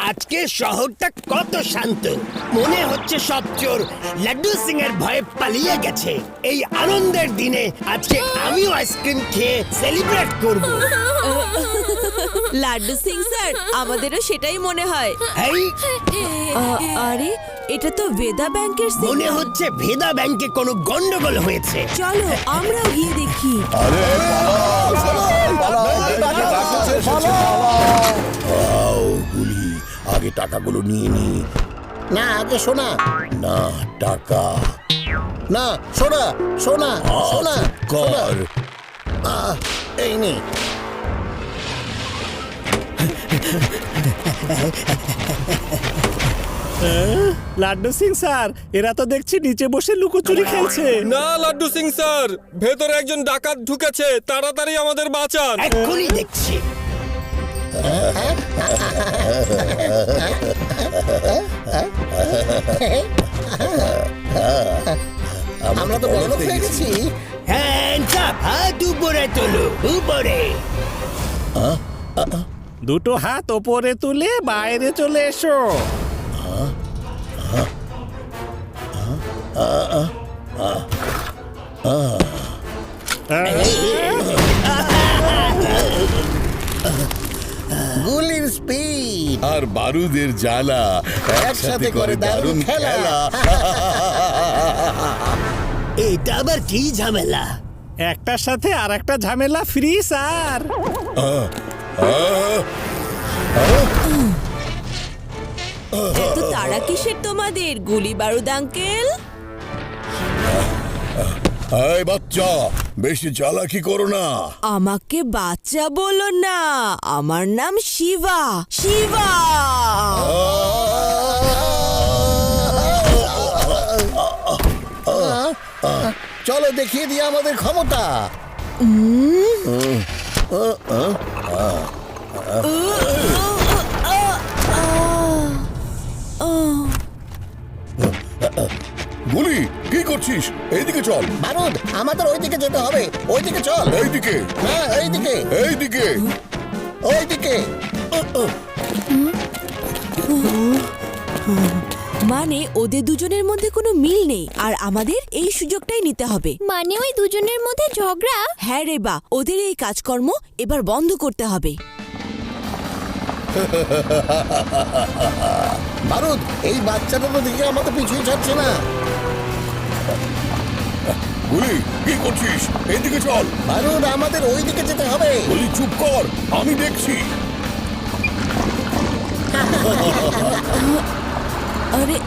আজকে শহরটা কত শান্ত। মনে হচ্ছে সব চোর লাড্ডু সিং এর ভয়ে পালিয়ে গেছে। এই আনন্দের দিনে আজকে আমিও আইসক্রিম খেয়ে সেলিব্রেট করব। লাড্ডু সিং স্যার, আমাদেরও সেটাই মনে হয়। এই আরে, এটা তো ভেদা ব্যাংকের সিগন্যাল। মনে হচ্ছে ভেদা ব্যাংকে কোনো গন্ডগোল হয়েছে। চলো আমরাও গিয়ে দেখি। গুলি, আগে টাকাগুলো নিয়ে নি। না, আগে শোনা। না, টাকা না, শোনা শোনা শোনা কর। এই নে। লাড্ডু সিং স্যার, এরা তো দেখছি নিচে বসে লুকোচুরি খেলছে। না লাড্ডু সিং স্যার, ভেতরে একজন ডাকাত ঢুকেছে, তাড়াতাড়ি আমাদের বাঁচান। এক্ষুনি দেখছি। আমরা তো বড় হয়ে গেছি। হ্যান্ডস আপ, হাত উপরে তোলো, উপরে। দুটো হাত ওপরে তুলে বাইরে চলে এসো। গুলির স্পিড আর বারুদের জ্বালা একসাথে করে দারুণ খেলা। এটা আবার কি ঝামেলা? একটার সাথে আর একটা ঝামেলা ফ্রি স্যার। এত তাড়া কিসের তোমাদের, গুলি বারুদ আঙ্কেল? এই বাচ্চা, বেশি চালাকি করো না। আমাকে বাচ্চা বলো না, আমার নাম শিবা। শিবা, চলো দেখিয়ে দিই আমাদের ক্ষমতা। গুলি, কি করছিস? এইদিকে চল। বারুদ, আমাদের ওইদিকে যেতে হবে। ওইদিকে চল। এইদিকে, হ্যাঁ, এইদিকে এইদিকে। ওইদিকে। মানে ওদের দুজনের মধ্যে কোনো মিল নেই, আর আমাদের এই সুযোগটাই নিতে হবে। মানে ওই দুজনের মধ্যে ঝগড়া? হ্যাঁ রে বা, ওদের এই কাজকর্ম এবার বন্ধ করতে হবে। বারুদ, এই বাচ্চাটা তো দেখে আমাদের পিছুই ছাড়ছে না। গুলি, কি করছিস? এইদিকে চল। বারুদ, আমাদের ওইদিকে যেতে হবে। গুলি, চুপ কর, আমি দেখছি। আরে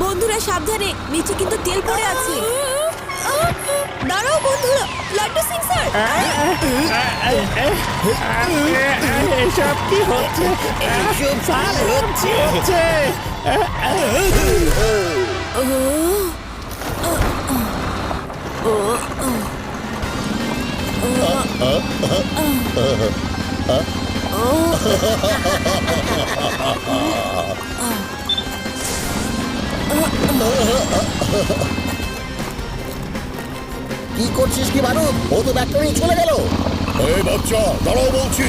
বন্ধুরা সাবধানে, নিচে কিন্তু তেল পড়ে আছে। দাঁড়াও বন্ধুরা, লাড্ডু সিং স্যার। এসব কি হচ্ছে? এসব স্যার হচ্ছে। কি করছিস কি বারুদ? ও তো ব্যাগটা নিয়ে চলে গেল। এই বাচ্চা, দাঁড়াও বলছি।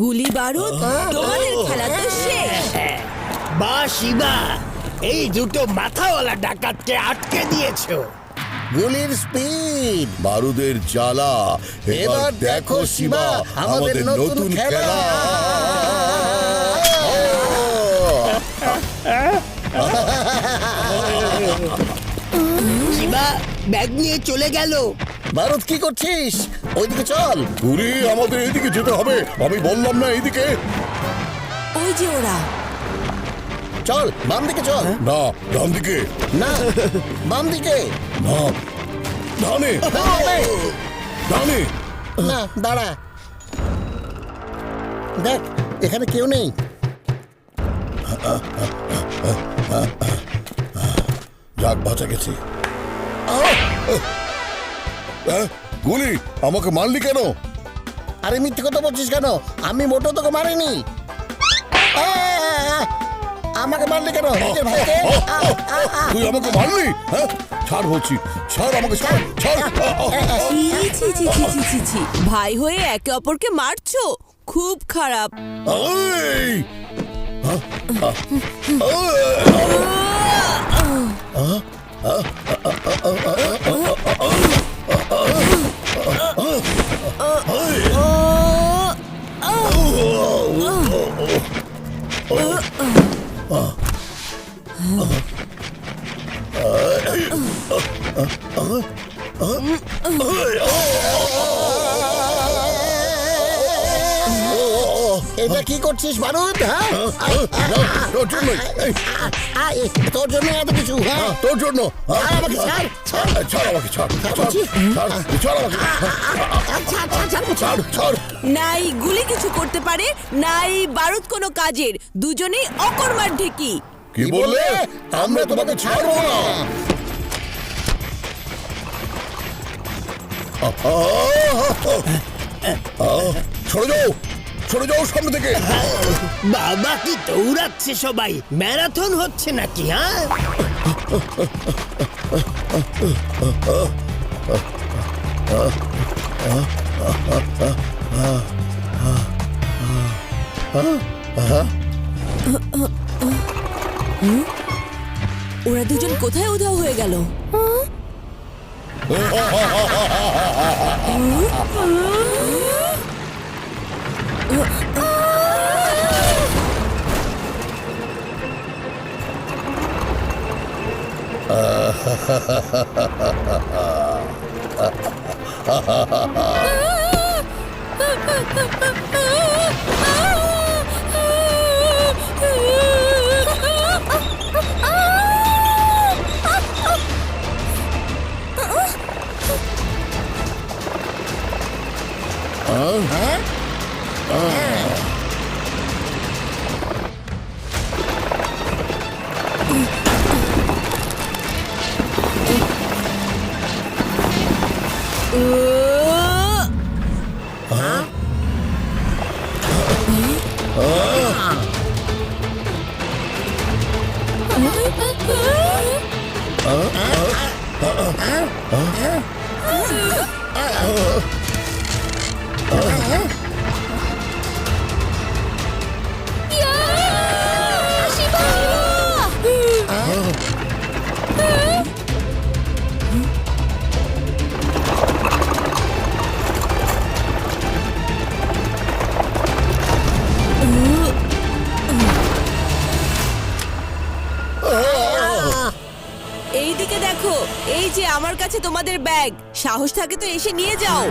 গুলি বারুদ, তোমাদের খেলা তো শেষ। বা শিবা, এই দুটো মাথাওয়ালা ডাকাতকে আটকে দিয়েছো। গুলির স্পিড, বারুদের জ্বালা। এবার দেখো শিবা, আমাদের নতুন খেলা। শিবা ব্যাগ নিয়ে চলে গেল। বারুদ, কি করছিস? ওইদিকে চল। গুলি, আমাদের এইদিকে যেতে হবে। আমি বললাম না এইদিকে? ওই যে ওরা। চল, বাম দিকে চল। না, ডান দিকে। না, বাম দিকে। না, ডানে। ডানে। না, দাঁড়া। দেখ, এখানে কেউ নেই। যাক, বাঁচা গেছি। গুলি, আমাকে মারলি কেন? আরে মিথ্যে কথা বলছিস কেন? আমি মোটেও তোকে মারিনি। আমাকে মারলি কেন নিজের ভাইকে তুই আমাকে মারলি? হ্যাঁ, ছাড় বলছি, ছাড় আমাকে, ছাড়, ছাড়। ছি, ছি, ছি, ছি, ছি, ছি, ছি। ভাই হয়ে একে অপরকে মারছো, খুব খারাপ। এই! এটা কি করছিস বারুদ? হ্যাঁ তোর জন্যই, এই, তোর জন্য এত কিছু? হ্যাঁ তোর জন্য। আমাকে ছাড়, ছাড়। ছাড় আমাকে, ছাড়, ছাড়, বলছি। ছাড়, ছাড় আমাকে, ছাড়, ছাড়। নাই গুলি কিছু করতে পারে, নাই বারুদ কোনো কাজের, দুজনেই অকর্মার ঢেকি। কি বললে? আমরা তোমাকে ছাড়বো না। সরে যাও, সরে যাও সামনে থেকে। বাবা কি দৌড়াচ্ছে সবাই, ম্যারাথন হচ্ছে নাকি? হ্যাঁ, ওরা দুজন কোথায় উধাও হয়ে গেল? এইদিকে দেখো, এই যে আমার কাছে তোমাদের ব্যাগ, সাহস থাকে তো এসে নিয়ে যাও।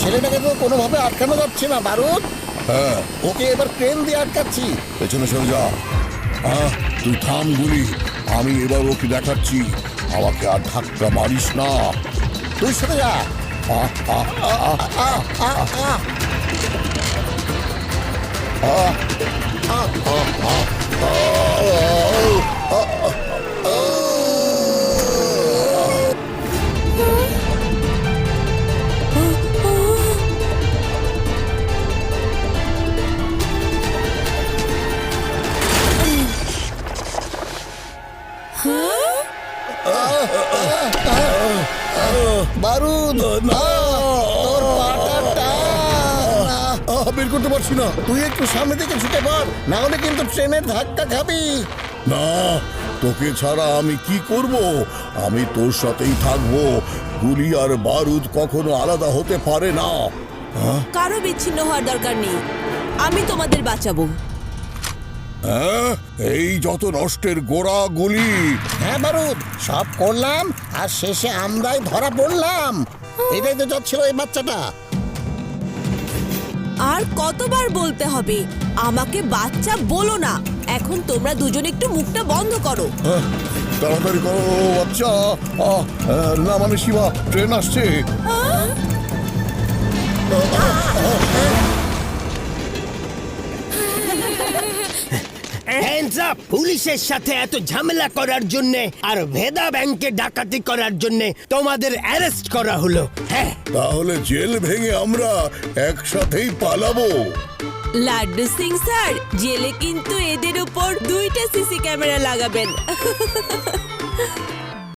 ছেলেটাকে তো কোনোভাবে আটকানো যাচ্ছে না বারুদ। হ্যাঁ, ওকে এবার ট্রেন দিয়ে আটকাচ্ছি। পেছনে সরে যা। তুই থাম গুলি, আমি এবার ওকে দেখাচ্ছি। আমাকে আর ধাক্কা মারিস না। তুই সরে যা। বারুদ না, তোর পাটা টান। বের করতে পারছি না। তুই একটু সামনে থেকে ছুটে পড়, না হলে কিন্তু ট্রেনের ধাক্কা খাবি। না, তোকে ছাড়া আমি কি করব? আমি তোর সাথেই থাকবো। গুলি আর বারুদ কখনো আলাদা হতে পারে না। কারো বিচ্ছিন্ন হওয়ার দরকার নেই, আমি তোমাদের বাঁচাবো। হ্যাঁ, এই যত নষ্টের গোড়া গুলি। হ্যাঁ বারুদ, সব করলাম আর শেষে আমরাই ধরা পড়লাম। এটাই তো যাচ্ছিল এই বাচ্চাটা। আর কতবার বলতে হবে, আমাকে বাচ্চা বলো না। এখন তোমরা দুজন একটু মুখটা বন্ধ করো। তাড়াতাড়ি করো বাচ্চা। না মানে শিবা, ট্রেন আসছে। Hands up! পুলিশের সাথে এত ঝামেলা করার জন্য আর ভেদা ব্যাংকে ডাকাতি করার জন্য তোমাদের অ্যারেস্ট করা হলো। হ্যাঁ, তাহলে জেল ভেঙে আমরা একসাথেই পালাবো। লাড্ডু সিং স্যার, জেলে কিন্তু এদের উপর 2টা সিসি ক্যামেরা লাগাবেন।